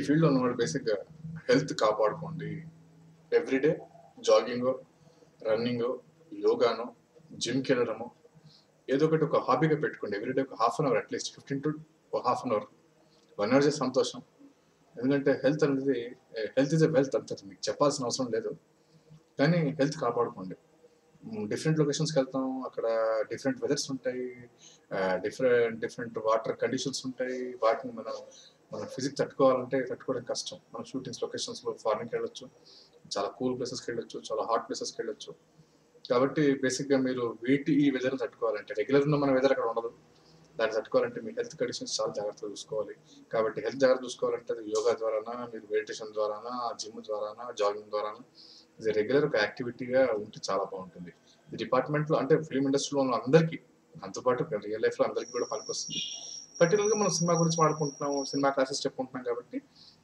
ఫీల్డ్లో ఉన్నవాడు బేసిక్గా హెల్త్ కాపాడుకోండి. ఎవ్రీడే జాగింగో, రన్నింగో, యోగానో, జిమ్కి వెళ్ళడము, ఏదో ఒకటి ఒక హాబీగా పెట్టుకోండి. ఎవ్రీడే ఒక half an hour, at least 15 to half an hour, 1 hour చేస్తే సంతోషం. ఎందుకంటే హెల్త్ ఈజ్ ఎ వెల్త్ అంతది, మీకు చెప్పాల్సిన అవసరం లేదు. కానీ హెల్త్ కాపాడుకోండి. డిఫరెంట్ లొకేషన్స్కి వెళ్తాం, అక్కడ డిఫరెంట్ వెదర్స్ ఉంటాయి, డిఫరెంట్ వాటర్ కండిషన్స్ ఉంటాయి. వాటిని మన ఫిజిక్స్ తట్టుకోవడం కష్టం. మనం షూటింగ్స్ లొకేషన్స్లో ఫారిన్కి వెళ్ళొచ్చు, చాలా కూల్ ప్లేసెస్కి వెళ్ళొచ్చు, చాలా హాట్ ప్లేసెస్కి వెళ్ళొచ్చు. కాబట్టి బేసిక్గా మీరు ఈ వెదర్ని తట్టుకోవాలంటే, రెగ్యులర్ ఉన్న మన వెదర్ అక్కడ ఉండదు. దాన్ని తట్టుకోవాలంటే మీ హెల్త్ కండిషన్స్ చాలా జాగ్రత్తగా చూసుకోవాలి. కాబట్టి హెల్త్ జాగ్రత్త చూసుకోవాలంటే అది యోగా ద్వారానా, మీరు మెడిటేషన్ ద్వారానా, జిమ్ ద్వారానా, జాగింగ్ ద్వారానా, ఇది రెగ్యులర్ ఒక యాక్టివిటీగా ఉంటే చాలా బాగుంటుంది. ఈ డిపార్ట్మెంట్లో అంటే ఫిల్మ్ ఇండస్ట్రీలో ఉన్న అందరికీ, దాంతోపాటు రియల్ లైఫ్లో అందరికీ కూడా పనికొస్తుంది. పర్టికులర్గా మనం సినిమా గురించి మాట్లాడుకుంటున్నాము, సినిమా క్లాసెస్ చెప్పుకుంటున్నాం కాబట్టి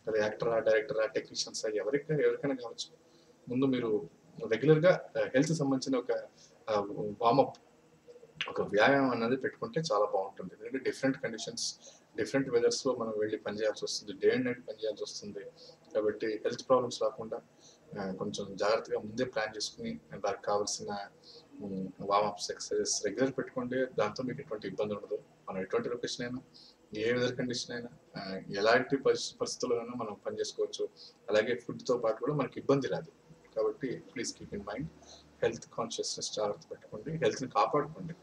అది యాక్టరా, డైరెక్టరా, టెక్నీషియన్స్ ఎవరికైనా కావచ్చు. ముందు మీరు రెగ్యులర్గా హెల్త్ సంబంధించిన ఒక వార్మప్, ఒక వ్యాయామం అనేది పెట్టుకుంటే చాలా బాగుంటుంది. ఎందుకంటే డిఫరెంట్ కండిషన్స్, డిఫరెంట్ వెదర్స్లో మనం వెళ్ళి పనిచేయాల్సి వస్తుంది, డే అండ్ నైట్ పనిచేయాల్సి వస్తుంది. కాబట్టి హెల్త్ ప్రాబ్లమ్స్ రాకుండా కొంచెం జాగ్రత్తగా ముందే ప్లాన్ చేసుకుని దానికి కావాల్సిన వార్మప్స్, ఎక్సర్సైజెస్ రెగ్యులర్ పెట్టుకోండి. దాంతో మీకు ఎటువంటి ఇబ్బంది ఉండదు. మనం ఎటువంటి లొకేషన్ అయినా, ఏ వెదర్ కండిషన్ అయినా, ఎలాంటి పరిస్థితుల్లోనైనా మనం పని చేసుకోవచ్చు. అలాగే ఫుడ్తో పాటు కూడా మనకి ఇబ్బంది రాదు. కాబట్టి please keep in mind, health consciousness జాగ్రత్త పెట్టుకోండి, హెల్త్ని కాపాడుకోండి.